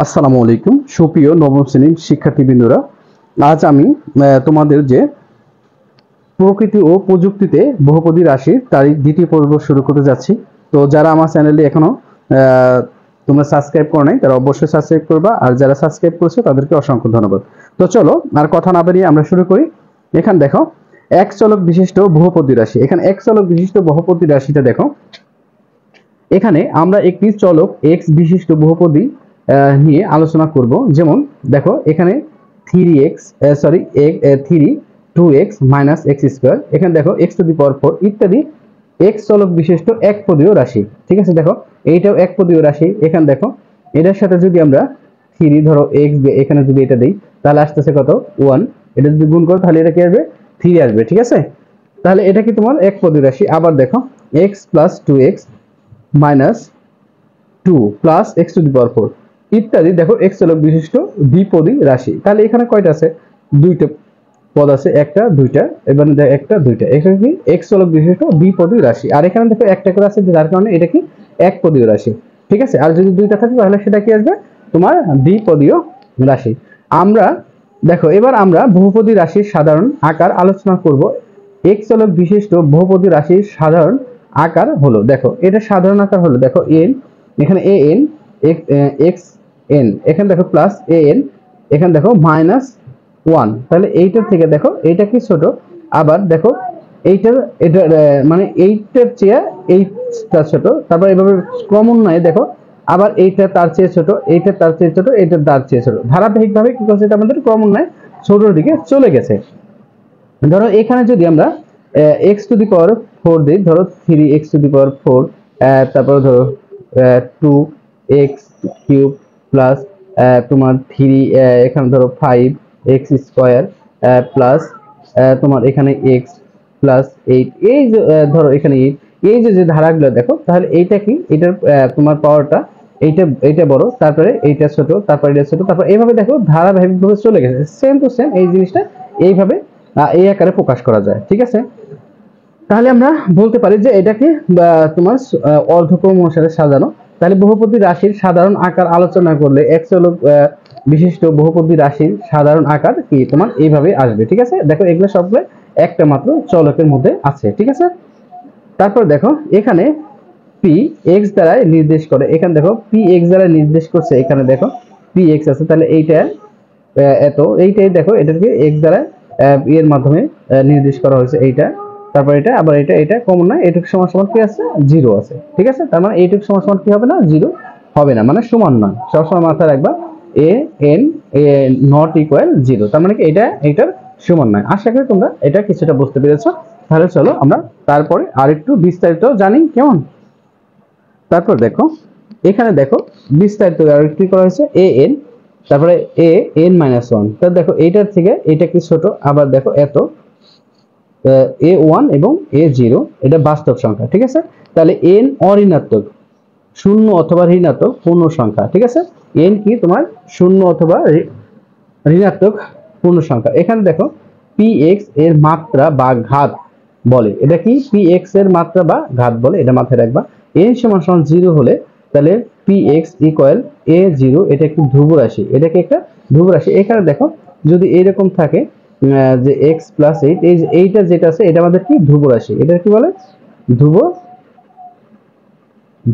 আসসালামু আলাইকুম সুপ্রিয় নবম শ্রেণীর শিক্ষার্থীবৃন্দরা, আজ আমি তোমাদের যে প্রকৃতি ও প্রযুক্তিতে বহুপদী রাশির তার দ্বিতীয় পর্ব শুরু করতে যাচ্ছি। তো যারা আমার চ্যানেলে এখনো তোমরা সাবস্ক্রাইব করো নাই তারা অবশ্যই সাবস্ক্রাইব করবা, আর যারা সাবস্ক্রাইব করেছো তাদেরকে অসংখ্য ধন্যবাদ। তো চলো আর কথা না বাড়িয়ে আমরা শুরু করি। এখানে দেখো এক চলক বিশিষ্ট বহুপদী রাশি, এখানে এক চলক বিশিষ্ট বহুপদী রাশিটা দেখো। এখানে আমরা একটি চলক x বিশিষ্ট বহুপদী নিয়ে আলোচনা করব। যেমন দেখো এখানে 3x 2x - x², এখানে দেখো x⁴ ইত্যাদি x চলক বিশিষ্ট একপদীয় রাশি। ঠিক আছে, দেখো এইটাও একপদীয় রাশি। এখানে দেখো এটার সাথে যদি আমরা 3 ধরো x এখানে যদি এটা দেই তাহলে আসতেছে কত 1, এটা যদি গুণ করো তাহলে এটা কি আসবে 3 আসবে। ঠিক আছে, তাহলে এটা কি তোমার একপদীয় রাশি। আবার দেখো x + 2x - 2 + x⁴ ইত্যাদি দেখো x চলক বিশিষ্ট দ্বিপদী রাশি। তাহলে এখানে কয়টা আছে? দুইটা পদ আছে, একটা দুইটা, এবার দেখো একটা দুইটা, এখানে কি x চলক বিশিষ্ট দ্বিপদী রাশি। আর এখানে দেখো একটা করে আছে, যার কারণে এটা কি একপদীয় রাশি। ঠিক আছে, আর যদি দুইটা থাকে তাহলে সেটা কি আসবে তোমার দ্বিপদীয় রাশি। আমরা দেখো এবার আমরা বহুপদী রাশির সাধারণ আকার আলোচনা করব। x চলক বিশিষ্ট বহুপদী রাশির সাধারণ আকার হলো, দেখো এটা সাধারণ আকার হলো, দেখো n, এখানে an x n, এখানে দেখো প্লাস an, এখানে দেখো -1, তাহলে এইটার থেকে দেখো এইটা কি ছোট। আবার দেখো এইটার এটা মানে এইটার চেয়ে এইটা ছোট, তারপর এভাবে ক্রমান্বয়ে দেখো আবার এইটা তার চেয়ে ছোট, এইটা তার চেয়ে ছোট, এইটা তার চেয়ে ছোট, ধারাবাহিকভাবে কি করছে এটা আমাদের ক্রমান্বয়ে ছোটর দিকে চলে গেছে। ধরো এখানে যদি আমরা x⁴ দিই, ধরো 3x⁴, তারপর ধরো 2x³ প্লাস তোমার 3 এখানে ধরো 5x² প্লাস তোমার এখানে x প্লাস 8, এই যে ধরো এখানে 8, এই যে ধারাগুলো দেখো, তাহলে এইটা কি এটার তোমার পাওয়ারটা এইটা বড়, তারপরে এইটা ছোট, তারপরে এটা ছোট, তারপর এইভাবে দেখো ধারাবাহিকভাবে চলে গেছে। সেম টু সেম এই জিনিসটা এইভাবে এই আকারে প্রকাশ করা যায়। ঠিক আছে, তাহলে আমরা বলতে পারি যে এটা কি তোমার অর্ধক্রম অনুসারে সাজানো। তাহলে বহুপদী রাশির সাধারণ আকার আলোচনা করলে এক চলক বিশিষ্ট বহুপদী রাশির সাধারণ আকার কি তোমার এইভাবে আসবে। ঠিক আছে, দেখো এগুলো সবগুলো একটা মাত্র চলকের মধ্যে আছে। ঠিক আছে, তারপর দেখো এখানে পি এক্স দ্বারা নির্দেশ করে, এখানে দেখো পি এক্স দ্বারা নির্দেশ করছে, এখানে দেখো পি এক্স আছে, তাহলে এইটা এত, এইটাই দেখো এটাকে এক্স দ্বারা এর মাধ্যমে নির্দেশ করা হয়েছে এইটা, তারপর এটা, আবার এটা কমন না, এইটুকু সমান সমান কি আছে 0 আছে। ঠিক আছে, তার মানে এইটুকু সমান সমান কি হবে না 0 হবে না, মানে সমান নয়, সবসময় মাথায় রাখবা a n নট ইকুয়াল 0, তার মানে কি এটা এটার সমান নয়। আশা করি তোমরা এটা কিছুটা বুঝতে পেরেছো। তাহলে চলো আমরা তারপরে আরেকটু বিস্তারিত জানি কেমন। তারপর দেখো এখানে দেখো বিস্তারিত কি করা হয়েছে an, তারপরে an-1, তাহলে দেখো এইটার থেকে এটা কি ছোট, আবার দেখো এত a1 এবং a0 এটা বাস্তব সংখ্যা। ঠিক আছে, তাহলে n অঋণাত্মক, শূন্য অথবা ঋণাত্মক পূর্ণ সংখ্যা। ঠিক আছে, n কি তোমার শূন্য অথবা ঋণাত্মক পূর্ণ সংখ্যা। এখানে দেখো px এর মাত্রা বা ঘাত বলে, এটা কি px এর মাত্রা বা ঘাত বলে, এটা মাথায় রাখবা। n = 0 হলে তাহলে px = a0, এটা একটি ধ্রুব রাশি, এটা কি একটা ধ্রুব রাশি। এখানে দেখো যদি এরকম থাকে যে x + 8, এইটা যেটা আছে এটা আমাদের কি ধ্রুব রাশি, এটা কি বলে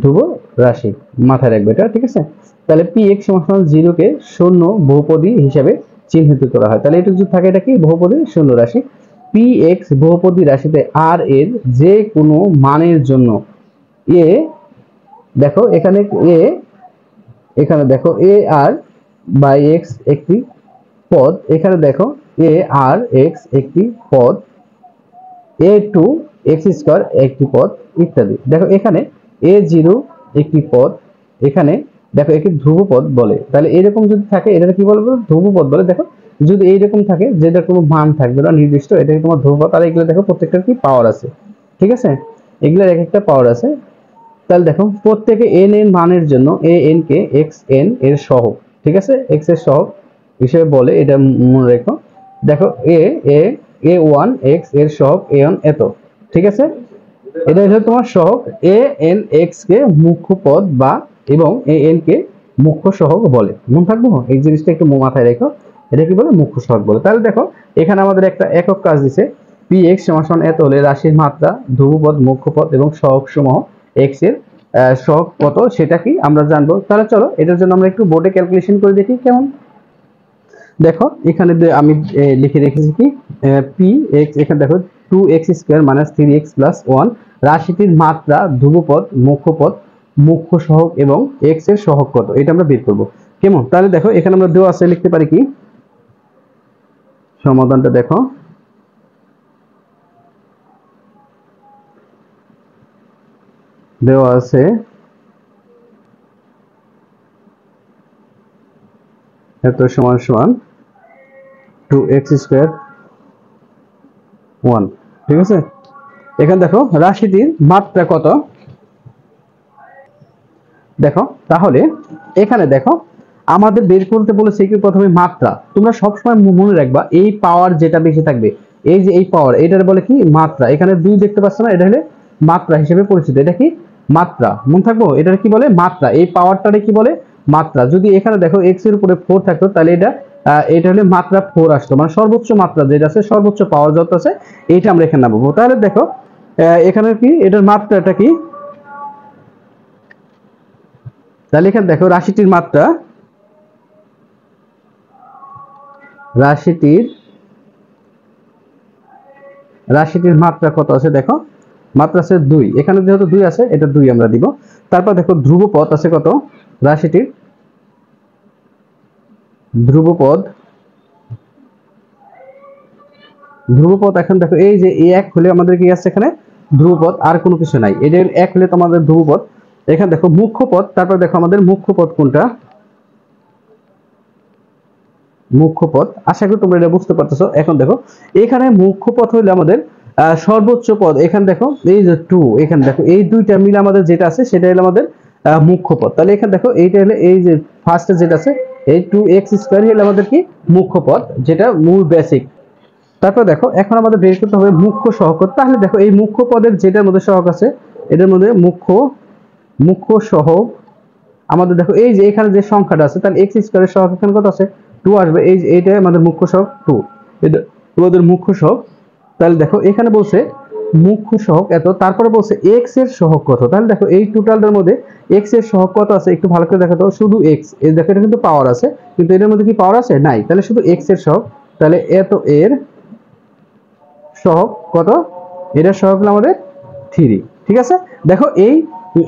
ধ্রুব রাশি, মাথায় রাখবে এটা। ঠিক আছে, তাহলে px = 0 কে শূন্য বহুপদী হিসাবে চিহ্নিত করা হয়, তাহলে এটা যদি থাকে এটা কি বহুপদী শূন্য রাশি। px বহুপদী রাশিতে r এর যে কোনো মানের জন্য a, দেখো এখানে দেখো a r/x একটি পদ, এখানে দেখো a r(x) একটি পদ, a2(x²) একটি পদ ইত্যাদি। দেখো এখানে a0 একটি পদ, এখানে দেখো একটি ধ্রুবপদ বলে। তাহলে এরকম যদি থাকে এটা কি বলবো ধ্রুবপদ বলে। দেখো যদি এইরকম থাকে যেটা কোনো মান থাকবে না নির্দিষ্ট, এটা তোমার ধ্রুবপদ। আর এগুলো দেখো প্রত্যেকটার কি পাওয়ার আছে। ঠিক আছে, এগুলোর এক একটা পাওয়ার আছে। তাহলে দেখো প্রত্যেকে n এর মানের জন্য an কে xn এর সহগ, ঠিক আছে x এর সহগ হিসেবে বলে, এটা মনে রেখো। দেখো a1 x এর সহগ a1 এত। ঠিক আছে, এটা হলো তোমার সহগ। an x কে মুখ্য পদ বা এবং an কে মুখ্য সহগ বলে। মনে থাকবো এই জিনিসটা একটু মাথায় রেখো, এটা কি বলে? মুখ্য সহগ বলে। তাহলে দেখো এখানে আমাদের একটা একক কাজ দিছে, পি এক্স সমান এত হলে রাশির মাত্রা, ধ্রুবপদ, মুখ্য পদ এবং সহগ সমূহ এক্স এর সহগ কত সেটা কি আমরা জানবো। তাহলে চলো এটার জন্য আমরা একটু বোর্ডে ক্যালকুলেশন করে দেখি কেমন। দেখো এখানে আমি লিখে রেখেছি কি পি এক্স, এখানে দেখো 2x² - 3x + 1 রাশিটির মাত্রা, ধ্রুবপদ, মুখ্য পদ, মুখ্য সহগ এবং x এর সহগ কত এটা আমরা বের করব কেমন। তাহলে দেখো এখানে আমরা দেওয়া আছে, লিখতে পারি কি সমাধানটা দেখো, দেওয়া আছে এত সমান সমান 2x² 1, ঠিক আছে। এখানে দেখো রাশিটির মাত্রা কত, দেখো তাহলে এখানে দেখো আমাদের বের করতে বলেছে কি প্রথমে মাত্রা। তোমরা সবসময় মনে রাখবা এই পাওয়ার যেটা বেশি থাকবে, এই যে এই পাওয়ার, এটার বলে কি মাত্রা। এখানে 2 দেখতে পাচ্ছ না, এটা হলে মাত্রা হিসেবে পরিচিত। এটা কি মাত্রা, মনে থাকবো এটার কি বলে মাত্রা, এই পাওয়ারটারে কি বলে মাত্রা। যদি এখানে দেখো x এর উপরে 4 থাকতো তাহলে এটা হলে মাত্রা 4 আসতো, মানে সর্বোচ্চ মাত্রা যেটা আছে, সর্বোচ্চ পাওয়ার যত আছে এইটা আমরা এখানে নামাবো। তাহলে দেখো এখানে কি এটার মাত্রাটা কি, তাহলে এখানে দেখো রাশিটির মাত্রা, রাশিটির মাত্রা কত আছে দেখো, মাত্রা আছে 2, এখানে যেহেতু 2 আছে এটা 2 আমরা দিব। তারপর দেখো ধ্রুবপদ আছে কত, রাশিটির ধ্রুবপদ এখন দেখো এই যে এই 1 হলে আমাদের কি আছে এখানে ধ্রুবপদ, আর কোনো কিছু নাই, এটা 1 হলে তো আমাদের ধ্রুবপদ। এখানে দেখো মুখ্য পদ, তারপর দেখো আমাদের মুখ্য পদ কোনটা, মুখ্য পদ, আশা করি তোমরা এটা বুঝতে পারতেছো। এখন দেখো এখানে মুখ্য পদ হইলে আমাদের সর্বোচ্চ পদ, এখানে দেখো এই যে 2, এখানে দেখো এই দুইটা মিলে আমাদের যেটা আছে সেটা হলো আমাদের মুখ্য পদ। তাহলে এখানে দেখো এইটা হলো এই যে ফার্স্টে যেটা আছে এই 2x² হলো আমাদের কি মুখ্য পদ, যেটা মূল বেসিক। তারপর দেখো এখন আমাদের বের করতে হবে মুখ্য সহগ। তাহলে দেখো এই মুখ্য পদের যেটার মধ্যে সহগ আছে এটার মধ্যে মুখ্য সহগ আমাদের দেখো এই যে এখানে যে সংখ্যাটা আছে, তাহলে x² এর সহগ এখানে কত আছে 2 আসবে, এই যে এইটাই আমাদের মুখ্য সহগ 2, এটা আমাদের মুখ্য সহগ। তাহলে দেখো এখানে বলছে মুখ্য সহগ এত, তারপরে বলছে x এর সহগ কত। তাহলে দেখো এই টোটালটার মধ্যে x এর সহগ কত আছে একটু ভালো করে দেখো তো, শুধু x, এই দেখো এটা কিন্তু পাওয়ার আছে কিন্তু এর মধ্যে কি পাওয়ার আছে নাই, তাহলে শুধু x এর সহগ। তাহলে এত এর সহগ কত, এটার সহগ হলো আমাদের 3, ঠিক আছে। দেখো এই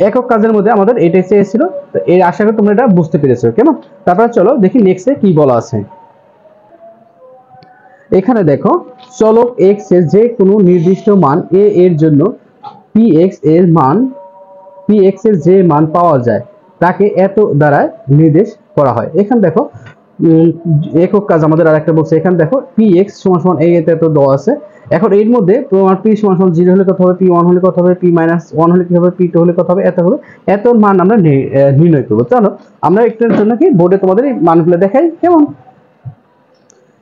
একক কাজের মধ্যে আমাদের এটাই চেয়েছিল, তো এই আশা করি তোমরা এটা বুঝতে পেরেছো কেমন। তারপরে চলো দেখি নেক্সটে কি বলা আছে। এখানে দেখো চলক x এর যে কোনো নির্দিষ্ট মান a এর জন্য px এর যে মান পাওয়া যায় তাকে এত দ্বারা নির্দেশ করা হয়। এখানে দেখো একক কাজ আমাদের আরেকটা বলছে, এখানে দেখো px = a এত দেওয়া আছে। এখন এর মধ্যে তোমার p = 0 হলে কত হবে, p1 হলে কত হবে, p-1 হলে কি হবে, p2 হলে কত হবে, এত হবে। এত মান আমরা নির্ণয় করব। চলো আমরা একটার জন্য কি বোর্ডে তোমাদের এই মানগুলো দেখাই কেমন।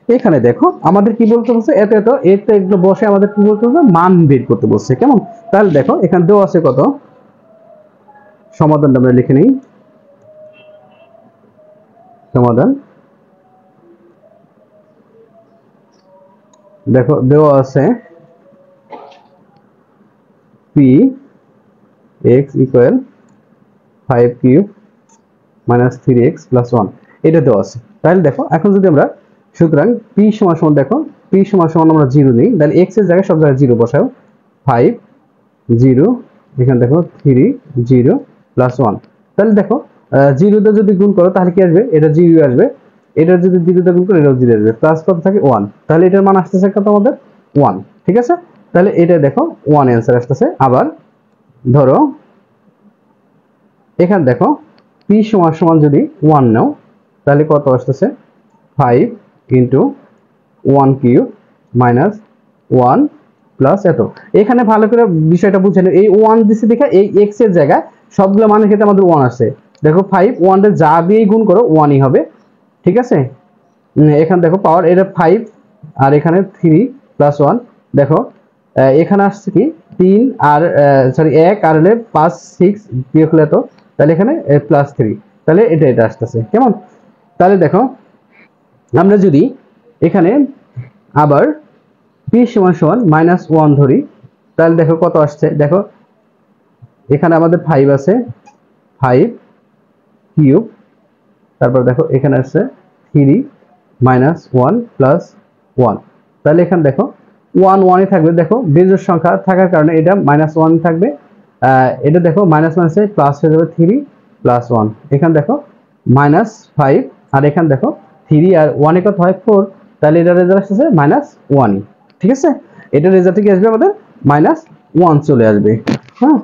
এখানে দেখো আমাদের কি বলতে বলছে এত এগুলো বসে আমাদের কি বলতে বলছে মান বের করতে বলছে কেমন। তাহলে দেখো এখানে দেওয়া আছে কত, সমাধানটা আমরা লিখে নিই। সমাধান দেখো দেওয়া আছে px = 5³ - 3x + 1, এটা দেওয়া আছে। তাহলে দেখো এখন যদি আমরা সুতরাং p = দেখো p = আমরা 0 নিই, তাহলে x এর জায়গায় সব জায়গায় 0 বসাও, 5 0, এখানে দেখো 3 0 + 1। তাহলে দেখো 0 তে যদি গুণ করো তাহলে কি আসবে, এটা 0 আসবে, এটা যদি 0 তে গুণ করো এটাও 0 আসবে, প্লাস কত থাকে 1, তাহলে এটার মান আসতেছে কত আমাদের 1, ঠিক আছে। তাহলে এটা দেখো 1 অ্যানসার আসতেছে। আবার ধরো এখানে দেখো p = যদি 1 নাও তাহলে কত আসতেছে 5 × 1³ - 1 প্লাস এত। এখানে ভালো করে বিষয়টা বুঝে নাও, এই 1 দিছে দেখে এই x এর জায়গায় সবগুলো মানের ক্ষেত্রে আমাদের 1 আসছে। দেখো 5 1 এর যা দিয়ে গুণ করো 1ই হবে, ঠিক আছে। এখানে দেখো পাওয়ার এটা 5 আর এখানে 3 + 1, দেখো এখানে আসছে কি 3 আর 1 আর হলে 5 6 বিয়োগ হলে তো, তাহলে এখানে +3, তাহলে এটা আসতেছে কেমন। তাহলে দেখো আমরা যদি এখানে আবার p সমান সমান -1 ধরি, তাহলে দেখো কত আসছে। দেখো এখানে আমাদের 5 আছে, 5 কিউব, তারপর দেখো এখানে আছে 3 -1 প্লাস 1, তাহলে এখানে দেখো 1 1 ই থাকবে। দেখো বেজোড় সংখ্যা থাকার কারণে এটা -1 থাকবে। এটা দেখো -1 আছে প্লাস হয়ে যাবে 3 প্লাস 1, এখানে দেখো -5, আর এখানে দেখো 3 আর 1 এ কত হয় 4, তাহলে এটার রেজাল্ট আসছে -1, ঠিক আছে। এটার রেজাল্ট কি আসবে আমাদের -1 চলে আসবে। হ্যাঁ,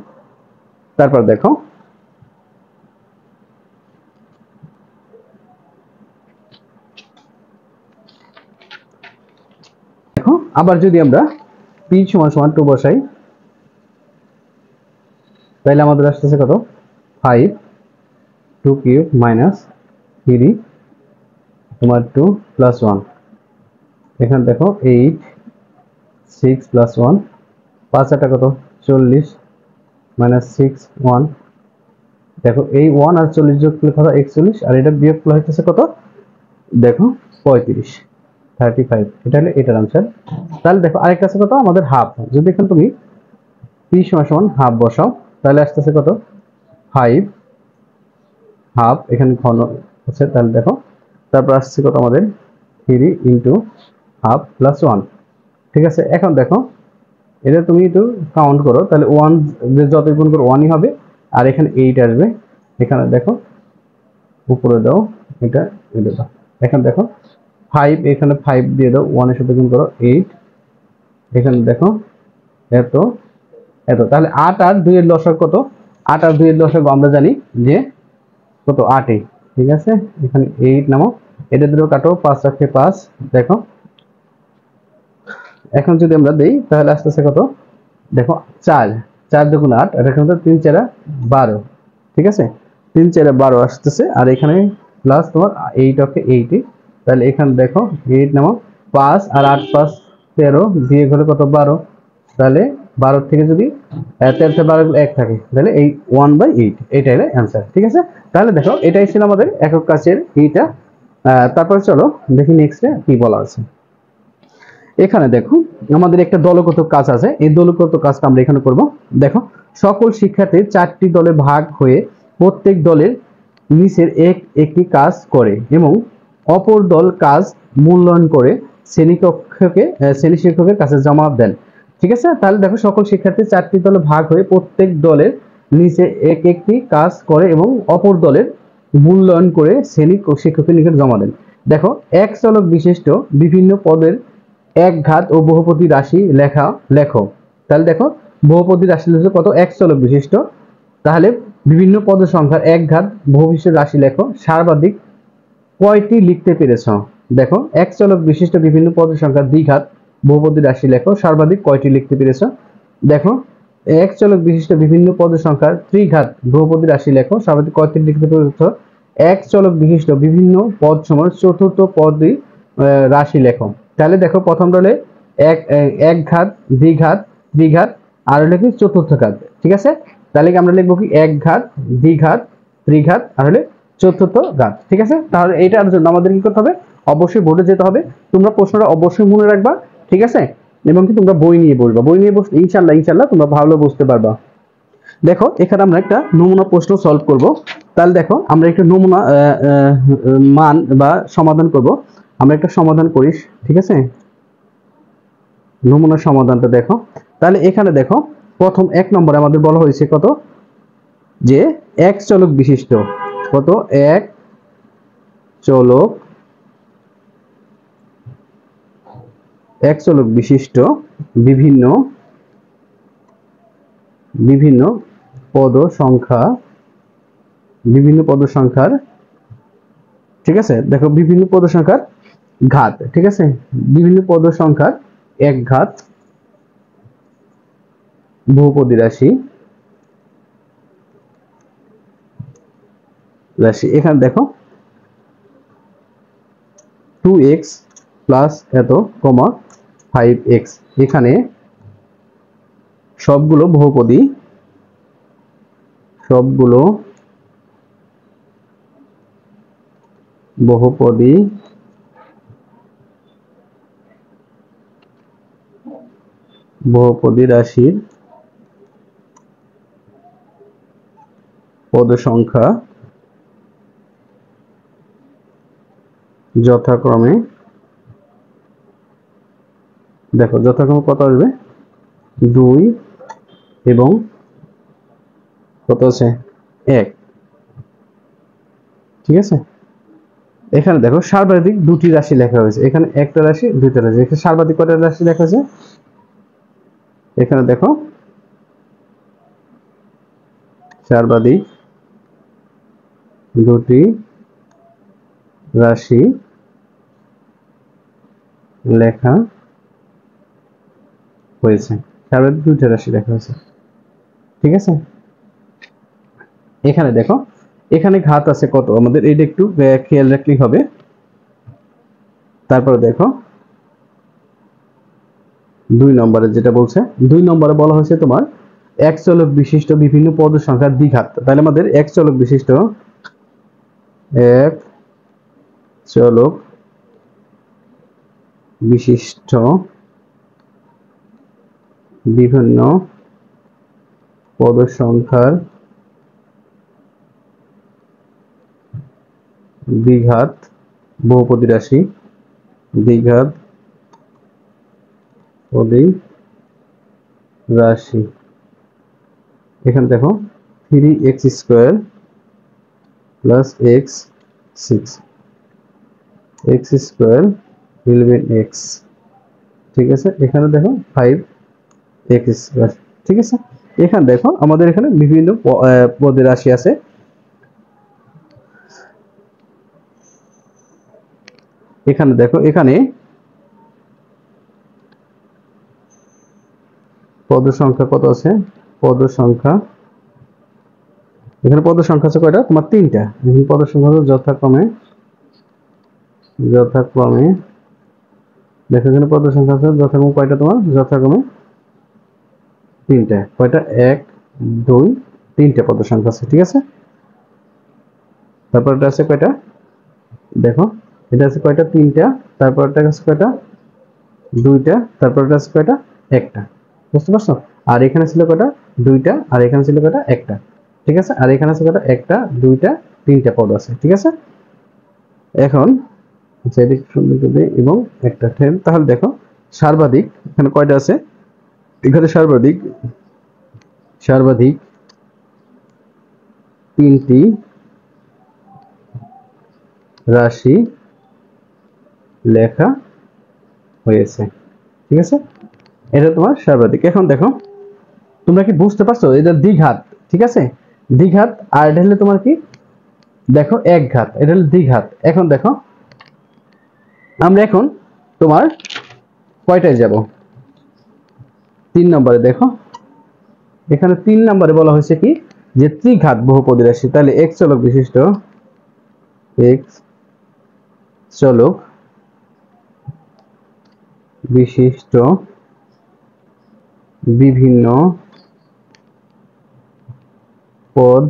তারপর দেখো আবার যদি আমরা p সমান সমান 2 বসাই, তাহলে আমাদের আসতেছে কত 5 2 কিউব মাইনাস 3 তোমার 2 প্লাস 1, এখানে দেখো 8 6 প্লাস 1, 5 আটা কত 40 মাইনাস 6 1, দেখো এই 1 আর 40 যোগ করলে কত 41, আর এটা বিয়োগ করলে হইতেছে কত দেখো 35 35, এটা হলো এটার आंसर। তাহলে দেখো আরেকটা আছে কত আমাদের হাফ, যদি এখানে তুমি p সমান সমান হাফ বসাও, তাহলে আসতেছে কত 5 হাফ, এখানে ঘন আছে, তাহলে দেখো তারপর আসছে কত আমাদের 3 ইনটু হাফ প্লাস 1, ঠিক আছে। এখন দেখো এটা তুমি একটু কাউন্ট করো, তাহলে 1 যত গুণ করো 1ই হবে, আর এখানে 8 আসবে, এখানে দেখো উপরে দাও এটা এটা দাও, এখানে দেখো 5, এখানে 5 দিয়ে দাও, 1 এর সাথে গুণ করো 8, এখানে দেখো এত এত, তাহলে 8 আর 2 এর লসাগু কত, 8 আর 2 এর লসাগু আমরা জানি যে কত 8, ঠিক আছে। এখানে 8 নামো, এটা দুটো কাটো, 5 রাখে 5, দেখো এখন যদি আমরা দেই তাহলে আসতেছে কত দেখো 4 4 দুগুণ 8, আর এখানে 3 4 12, ঠিক আছে 3 4 12 আসতেছে, আর এখানে প্লাস তোমার 8 ওকে 80, তাহলে এখানে দেখো 8 নামো, 5 আর 8 5 13 দিয়ে হলো কত 12, তাহলে 12 থেকে যদি 13 থেকে 12 1 থাকে, তাহলে এই 1/8 এটাই হলো অ্যানসার, ঠিক আছে। তাহলে দেখো এটাই ছিল আমাদের একক কাজের এইটা। তারপর চলো দেখি নেক্সটে কি বলা আছে। এখানে দেখো আমাদের একটা দলগত কাজ আছে, এই দলগত কাজটা আমরা এখানে করব। দেখো সকল শিক্ষার্থী 4টি দলে ভাগ হয়ে প্রত্যেক দলের নিচের একটি কাজ করে এবং অপর দল কাজ মূল্যায়ন করে শ্রেণী শিক্ষকের কাছে জমা দেন, ঠিক আছে। তাহলে দেখো সকল শিক্ষার্থী 4টি দলে ভাগ হয়ে প্রত্যেক দলের নিচে একটি কাজ করে এবং অপর দলের মূল্যায়ন করে শ্রেণী শিক্ষকের নিকট জমা দেন। দেখো এক চলক বিশিষ্ট বিভিন্ন পদের একঘাত ও বহুপদী রাশি লেখো, তাহলে দেখো বহুপদী রাশি কত এক চলক বিশিষ্ট, তাহলে বিভিন্ন পদ সংখ্যার একঘাত বহুবিশিষ্ট রাশি লেখো, সর্বাধিক কয়টি লিখতে পেরেছ। দেখো এক চলক বিশিষ্ট বিভিন্ন পদ সংখ্যার দ্বিঘাত বহুপদী রাশি লেখো, সর্বাধিক কয়টি লিখতে পেরেছ। দেখো এক চলক বিশিষ্ট বিভিন্ন পদ সংখ্যার ত্রিঘাত বহুপদী রাশি লেখো, সর্বাধিক কয়টি লিখতে পেরেছ। এক চলক বিশিষ্ট বিভিন্ন পদ সমান চতুর্থ পদী রাশি লেখো, তাহলে দেখো প্রথম দলে এক ঘাত দ্বিঘাত দ্বিঘাত আর হলো কি চতুর্থ ঘাত, ঠিক আছে। তাহলে আমরা লিখবো কি এক ঘাত দ্বিঘাত ত্রিঘাত আর হলে চতুর্থ ঘাত, ঠিক আছে। তাহলে এইটার জন্য আমাদের কি করতে হবে, অবশ্যই বোর্ডে যেতে হবে, তোমরা প্রশ্নটা অবশ্যই মনে রাখবা, ঠিক আছে, এবং কি তোমরা বই নিয়ে বসবা, বই নিয়ে বসলে ইনশাল্লাহ তোমরা ভালো বুঝতে পারবা। দেখো এখানে আমরা একটা নমুনা প্রশ্ন সলভ করব, তাহলে দেখো আমরা একটা নমুনা মান বা সমাধান করব, আমরা একটা সমাধান করি, ঠিক আছে। নমুনা সমাধানটা দেখো, তাহলে এখানে দেখো প্রথম 1 নম্বরে আমাদের বলা হয়েছে কত যে এক চলক বিশিষ্ট কত এক চলক বিশিষ্ট বিভিন্ন বিভিন্ন পদ সংখ্যার, ঠিক আছে। দেখো বিভিন্ন পদ সংখ্যার ঘাত, ঠিক আছে, বিভিন্ন পদ সংখ্যার এক ঘাত বহুপদী রাশি এখানে দেখো 2x প্লাস এত কমা 5x, এখানে সবগুলো বহুপদী বহুপদী রাশির পদ সংখ্যা যথাক্রমে, দেখো যথাক্রমে কত আসবে, 2 এবং কত আছে, 1। ঠিক আছে, এখানে দেখো সর্বাধিক দুটি রাশি লেখা হয়েছে, এখানে একটা রাশি দুইটা রাশি, এখানে সর্বাধিক কয়টা রাশি লেখা হয়েছে, এখানে দেখো সর্বাধিক দুটি রাশি লেখা হয়েছে, সর্বাধিক দুইটা রাশি লেখা হয়েছে। ঠিক আছে, এখানে দেখো এখানে ঘাত আছে কত, আমাদের এটা একটু খেয়াল রাখলেই হবে। তারপরে দেখো 2 নম্বরে যেটা বলছে, 2 নম্বরে বলা হয়েছে তোমার এক চলক বিশিষ্ট বিভিন্ন পদ সংখ্যার দ্বিঘাত। তাহলে আমাদের এক চলক বিশিষ্ট বিভিন্ন পদ সংখ্যার দ্বিঘাত বহুপদী রাশি, দ্বিঘাত পদী রাশি। এখানে দেখো 3x² plus x6, x² 11x। ঠিক আছে, এখানে দেখো 5x²। ঠিক আছে, এখানে দেখো আমাদের এখানে বিভিন্ন পদের রাশি আছে। এখানে দেখো এখানে পদ সংখ্যা কত আছে, পদ সংখ্যা, এখানে পদ সংখ্যা আছে কয়টা, তোমার 3টা। এখানে পদ সংখ্যা যথাক্রমে দেখো এখানে পদ সংখ্যা আছে যথাক্রমে কয়টা, তোমার যথাক্রমে 3টা। কয়টা, 1 2 3টা পদ সংখ্যা আছে। ঠিক আছে, তারপর এটা আছে কয়টা, দেখো এটা আছে কয়টা, 3টা। তারপর এটা আছে কয়টা, 2টা। তারপর এটা আছে কয়টা, 1টা। বুঝতে পারছো, আর এখানে ছিল কয়টা, 2টা। আর এখানে ছিল কয়টা, 1টা। ঠিক আছে, আর এখানে আছে কয়টা, 1টা 2টা 3টা পদ আছে। ঠিক আছে, এখন যেদিক সুন্দর করে এবং একটা ঠেন, তাহলে দেখো সর্বাধিক এখানে কয়টা আছে, এখানে সর্বাধিক 3টি রাশি লেখা হয়েছে। ঠিক আছে, এটা তোমার সর্বাধিক। এখন দেখো তোমরা কি বুঝতে পারছো, এটা দ্বিঘাত। ঠিক আছে, দ্বিঘাত, আর এটা হলো তোমার কি, দেখো এক ঘাত, এটা হলো দ্বিঘাত। এখন দেখো আমরা এখন তোমার কয়টায় যাব, 3 নম্বরে। দেখো এখানে 3 নম্বরে বলা হয়েছে কি, যে ত্রিঘাত বহুপদী রাশি। তাহলে x চলক বিশিষ্ট বিভিন্ন পদ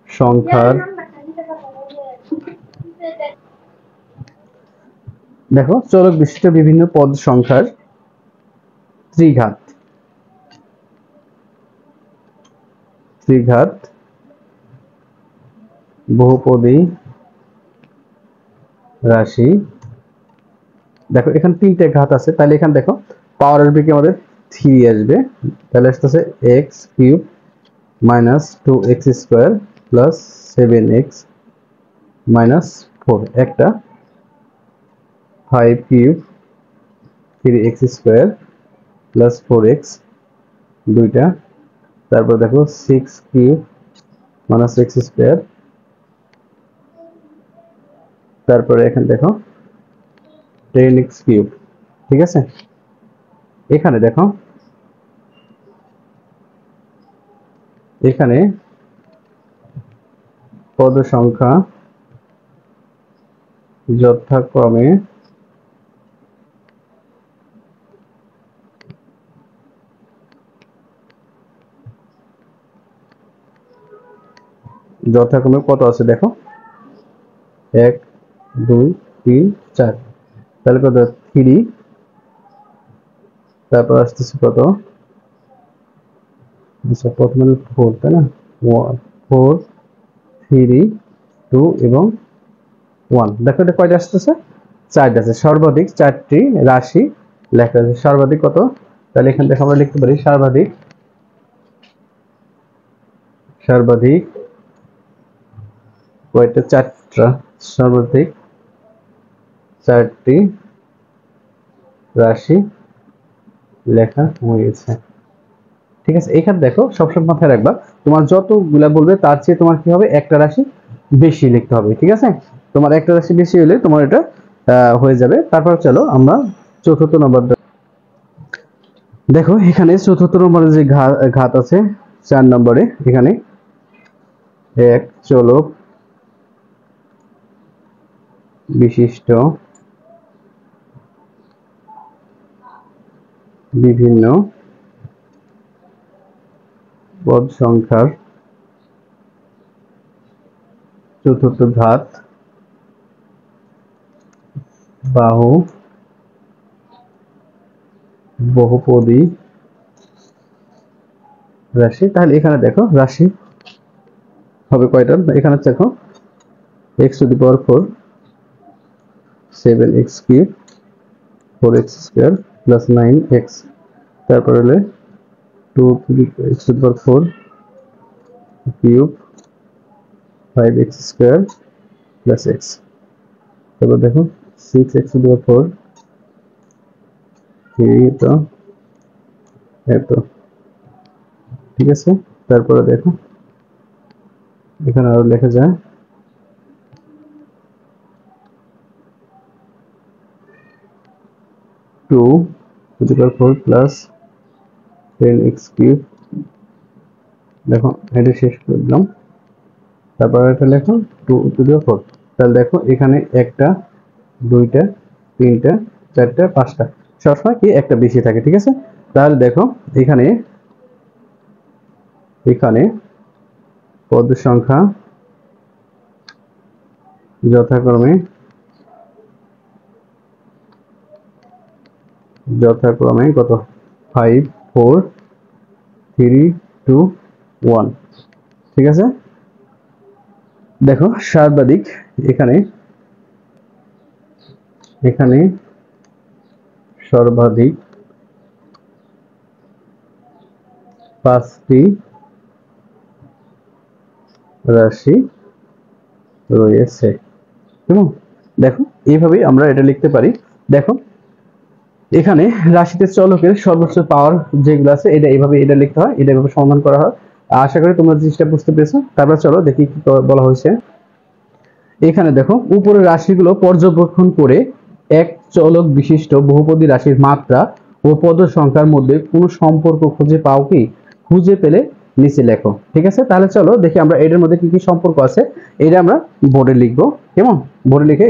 সংখ্যার, দেখো চলক বিশিষ্ট বিভিন্ন পদ সংখ্যার ত্রিঘাত বহুপদী রাশি। দেখো এখানে 3টে ঘাত আছে, তাহলে এখানে দেখো পাওয়ার আসবে কি, আমাদের 3 আসবে। তাহলে আসতেছে x³ minus 2x² plus 7x minus 4, একটা 5³ 3x² প্লাস 4x, দুইটা। তারপর দেখো 6³ মাইনাস x², তারপরে এখানে দেখো 10x³। ঠিক আছে, এখানে দেখো এখানে পদ সংখ্যা যথাক্রমে কত আছে, দেখো 1 2 3 4, তাহলে কত 3, তারপর আসতেছে কত, আচ্ছা প্রথমে 4 তাই না, 4 3 2 এবং 1, দেখো এটা কয়টা আসতেছে, 4টা আছে, সর্বাধিক 4টি রাশি লেখা আছে। সর্বাধিক কত, তাহলে এখান থেকে আমরা লিখতে পারি সর্বাধিক, সর্বাধিক কয়টা, 4টা, সর্বাধিক 4টি রাশি লেখা হয়েছে। ঠিক আছে, এখানে দেখো সবসময় মাথায় রাখবা, তোমার যতগুলা বলবে তার চেয়ে তোমার কি হবে, একটা রাশি বেশি লিখতে হবে। ঠিক আছে, তোমার একটা রাশি বেশি হলে তোমার এটা হয়ে যাবে। তারপর চলো আমরা চতুর্থ নম্বর দেখো, এখানে চতুর্থ নম্বরে যে ঘাত আছে 4 নম্বরে, এখানে এক চলক বিশিষ্ট বিভিন্ন পদ সংখ্যার চতুর্থ ঘাত বাহু বহুপদী রাশি। তাহলে এখানে দেখো রাশি হবে কয়টা, এখানে দেখো x to the power 4, 7x cube, 4x square plus 9x, তারপর হলে 2x to the power 4 cube, 5x square plus x, তারপর দেখো 6x টু দি পাওয়ার 4, 3 তো এত। ঠিক আছে, তারপরে দেখো এখানে আরো লেখা যায় 2 to the power 4 plus 10x cube, দেখো এটা শেষ করে দিলাম, তারপর এটা লেখো 2 টু দি পাওয়ার 4। তাহলে দেখো এখানে একটা, দুইটা, তিনটা, চারটা, পাঁচটা, সবসময় কি একটা বেশি থাকে। ঠিক আছে, তাহলে দেখো এখানে এখানে পদ সংখ্যা যথাক্রমে কত, 5 4 3 2 1। ঠিক আছে, দেখো সর্বাধিক এখানে এখানে সর্বাধিক 5টি রাশি রয়েছে। কেমন, দেখো এইভাবেই আমরা এটা লিখতে পারি। দেখো এখানে রাশিতে চলকের সর্বোচ্চ পাওয়ার যেগুলো আছে, এটা এইভাবে এটা লিখতে হয়, এটা এইভাবে সমাধান করা হয়। আশা করি তোমরা জিনিসটা বুঝতে পেরেছো। তারপর চলো দেখি কি বলা হয়েছে। এখানে দেখো উপরের রাশিগুলো পর্যবেক্ষণ করে এক চলক বিশিষ্ট বহুপদী রাশির মাত্রা ও পদ সংখ্যার মধ্যে কোনো সম্পর্ক খুঁজে পাও কি, খুঁজে পেলে নিচে লেখো। ঠিক আছে, তাহলে চলো দেখি আমরা এটার মধ্যে কি কি সম্পর্ক আছে, এটা আমরা বোর্ডে লিখবো। কেমন, বোর্ডে লিখে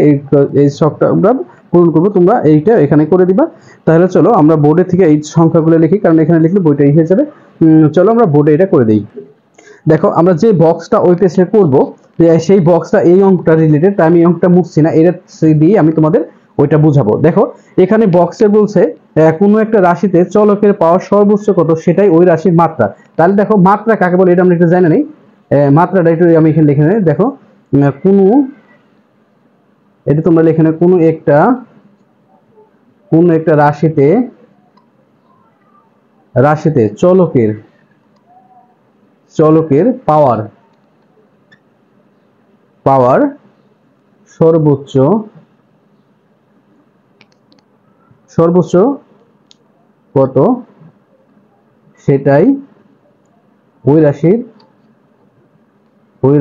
এই শখটা আমরা পূরণ করবো, তোমরা এইটা এখানে করে দিবা। তাহলে চলো আমরা বোর্ডে থেকে এই সংখ্যাগুলো লিখি, কারণ এখানে লিখলে বইটা হয়ে যাবে। চলো আমরা বোর্ডে এটা করে দিই। দেখো আমরা যে বক্সটা ওই পেজে করব, সেই বক্সটা এই অঙ্কটা রিলেটেড, তাই আমি এই অঙ্কটা মুছছি না, এটা দিয়ে আমি তোমাদের ওইটা বুঝাবো। দেখো এখানে বক্সে বলছে কোনো একটা রাশিতে চলকের পাওয়ার সর্বোচ্চ কত, সেটাই ওই রাশির মাত্রা। তাহলে দেখো মাত্রা কাকে বলে এটা আমরা একটু জানি নেই, মাত্রাটা একটু আমি এখানে লিখে নেই। দেখো কোনো, এটা তোমরা লিখে নেই, কোন একটা রাশিতে চলকের পাওয়ার সর্বোচ্চ কত, সেটাই ওই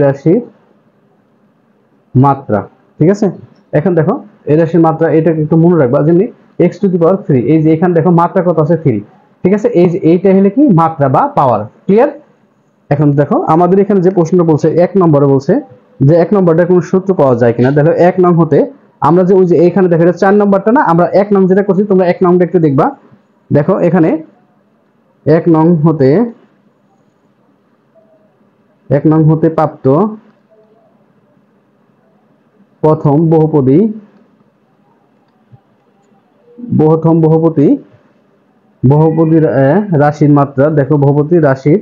রাশির মাত্রা। ঠিক আছে, এখন দেখো এই রাশির মাত্রা, এটাকে একটু মনে রাখবা, যেমনি x টু দি পাওয়ার 3, এই যে এখানে দেখো মাত্রা কত আছে 3। ঠিক আছে, এই যে এইটা হলে কি মাত্রা বা পাওয়ার। ক্লিয়ার, এখন দেখো আমাদের এখানে যে প্রশ্নটা বলছে 1 নম্বরে বলছে যে 1 নম্বরটা কোনো সূত্র পাওয়া যায় কিনা। দেখো 1 নং হতে আমরা যে ওই যে এখানে দেখো এটা 4 নম্বরটা না, আমরা 1 নং যেটা করছি, তোমরা 1 নংটা একটু দেখবা। দেখো এখানে 1 নং হতে প্রাপ্ত প্রথম বহুপদী রাশির মাত্রা। দেখো বহুপদী রাশির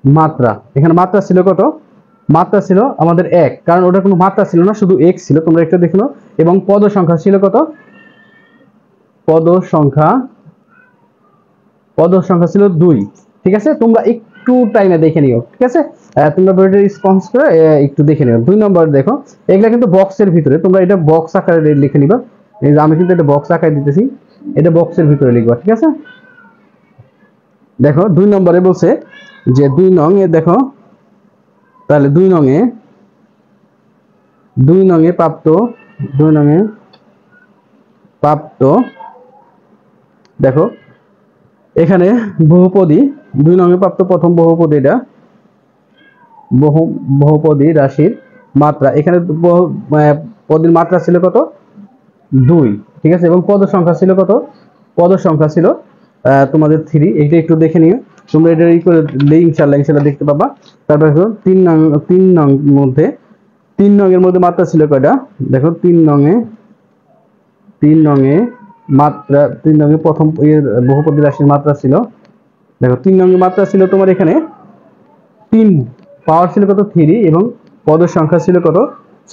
মাত্রা, এখানে মাত্রা ছিল কত? মাত্রা ছিল আমাদের 1, কারণ ওটা কোনো মাত্রা ছিল না, শুধু x ছিল। তোমরা একটু দেখে নাও। এবং পদ সংখ্যা ছিল কত? পদ সংখ্যা ছিল 2। ঠিক আছে, তোমরা একটু টাইমে দেখে নিও। ঠিক আছে, তোমরা ভিডিওটা রেসপন্স করে একটু দেখে নিও। 2 নম্বর দেখো, এগুলা কিন্তু বক্সের ভিতরে, তোমরা এটা বক্স আকারে লিখে নিবা। এই যে আমি কিন্তু এটা বক্স আকারে দিতেছি, এটা বক্সের ভিতরে লিখবা। ঠিক আছে, দেখো 2 নম্বরে বলছে যে 2 নং এ দেখো, তাহলে 2 নং এ প্রাপ্ত দেখো এখানে বহুপদী 2 নং এ প্রাপ্ত প্রথম বহুপদী, এটা বহুপদী রাশির মাত্রা। এখানে পদের মাত্রা ছিল কত? 2। ঠিক আছে, এবং পদ সংখ্যা ছিল কত? পদ সংখ্যা ছিল তোমাদের 3। এটা একটু দেখে নিও, তোমরা এটা করে ইনশাআল্লাহ দেখতে পাবা। তারপর দেখো 3 নং মধ্যে 3 নং এর মধ্যে মাত্রা ছিল কয়টা? দেখো 3 নং এ মাত্রা, 3 নং এ প্রথম বহুপদী রাশির মাত্রা ছিল। দেখো 3 নং এর মাত্রা ছিল তোমার এখানে 3, পাওয়ার ছিল কত? 3, এবং পদের সংখ্যা ছিল কত?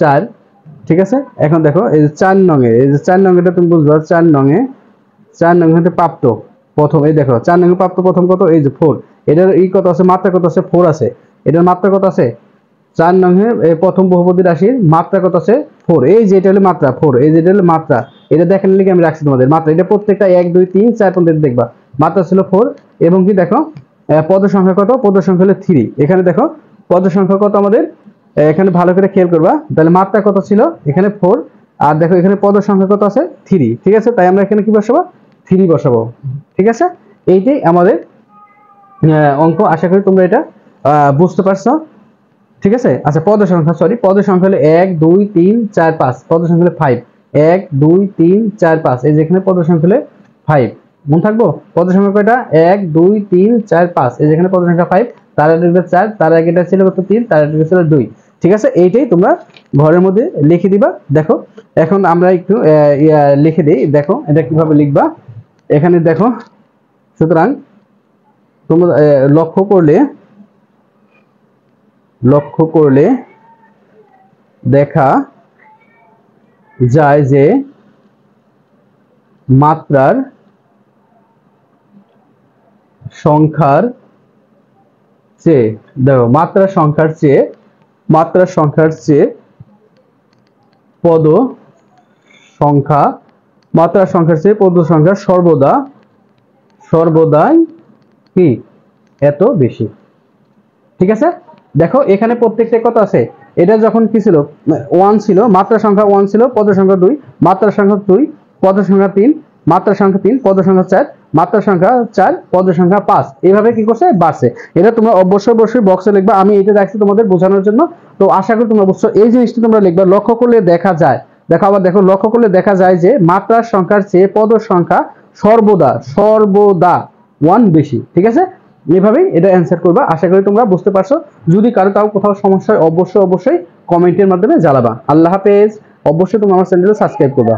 4। ঠিক আছে, এখন দেখো এই যে 4 নং এ, এই যে 4 নং এটা তুমি বুঝবা। 4 নং হতে প্রাপ্ত প্রথম, এই দেখো 4 নং এ প্রাপ্ত প্রথম কত? এই যে 4। এটার কত আছে? মাত্রা কত আছে? 4 আছে। এটার মাত্রা কত আছে? 4 নং এ প্রথম বহুপদী রাশির মাত্রা কত আছে? 4। এই যে এটা হলো মাত্রা 4, এই যে এটা হলো মাত্রা। এটা দেখেন লিখে আমি রাখছি তোমাদের মাত্রা। এটা প্রত্যেকটা 1 2 3 4 পর্যন্ত দেখবা। মাত্রা ছিল 4, এবং কি দেখো পদ সংখ্যা কত? পদ সংখ্যা হলো 3। এখানে দেখো পদ সংখ্যা কত আমাদের, এখানে ভালো করে খেয়াল করবা। তাহলে মাত্রা কত ছিল? এখানে 4, আর দেখো এখানে পদ সংখ্যা কত আছে? 3। ঠিক আছে, তাই আমরা এখানে কি বসাবো? 3 বসাবো। ঠিক আছে, এইটাই আমাদের অঙ্ক। আশা করি তোমরা এটা বুঝতে পারছো। ঠিক আছে, আচ্ছা পদ সংখ্যা, পদ সংখ্যা হলো 1 2 3 4 5। পদ সংখ্যা হলো 5, 1 2 3 4 5। এই যে এখানে পদ সংখ্যা হলো 5, মনে থাকবো। পদ সংখ্যা কয়টা? 1 2 3 4 5। এই যে এখানে পদ সংখ্যা 5, তার আগে 4, তার আগে এটা ছিল কত? 3, তার আগে ছিল 2। ঠিক আছে, এইটাই তোমরা ঘরের মধ্যে লিখে দিবা। দেখো এখন আমরা একটু লিখে দেই, দেখো এটা কিভাবে লিখবা। এখানে দেখো, সুতরাং তোমরা লক্ষ্য করলে দেখা যায় যে মাত্রার সংখ্যার চেয়ে, দেখো মাত্রার সংখ্যার চেয়ে পদ সংখ্যা, মাত্রার সংখ্যার চেয়ে পদ সংখ্যা সর্বদাই কি এত বেশি। ঠিক আছে, দেখো এখানে প্রত্যেকটা কত আছে? এটা যখন কি ছিল? 1 ছিল, মাত্রা সংখ্যা 1 ছিল, পদ সংখ্যা 2, মাত্রা সংখ্যা 2, পদ সংখ্যা 3, মাত্রা সংখ্যা 3, পদ সংখ্যা 4, মাত্রা সংখ্যা 4, পদ সংখ্যা 5। এইভাবে কি করছে? বাড়ছে। এটা তোমরা অবশ্যই বক্সে লিখবা। আমি এটা রাখছি তোমাদের বোঝানোর জন্য। তো আশা করি তোমরা বুঝছো। এই জিনিসটা তোমরা লিখবা। লক্ষ্য করলে দেখা যায়, দেখো আবার দেখো, লক্ষ্য করলে দেখা যায় যে মাত্রার সংখ্যার চেয়ে পদ সংখ্যা সর্বদা 1 বেশি। ঠিক আছে, এভাবেই এটা অ্যান্সার করবা। আশা করি তোমরা বুঝতে পারছো। যদি কারো তাও কোথাও সমস্যা হয় অবশ্যই কমেন্টের মাধ্যমে জানাবা। আল্লাহ হাফেজ। অবশ্যই তোমরা আমার চ্যানেলটা সাবস্ক্রাইব করবা।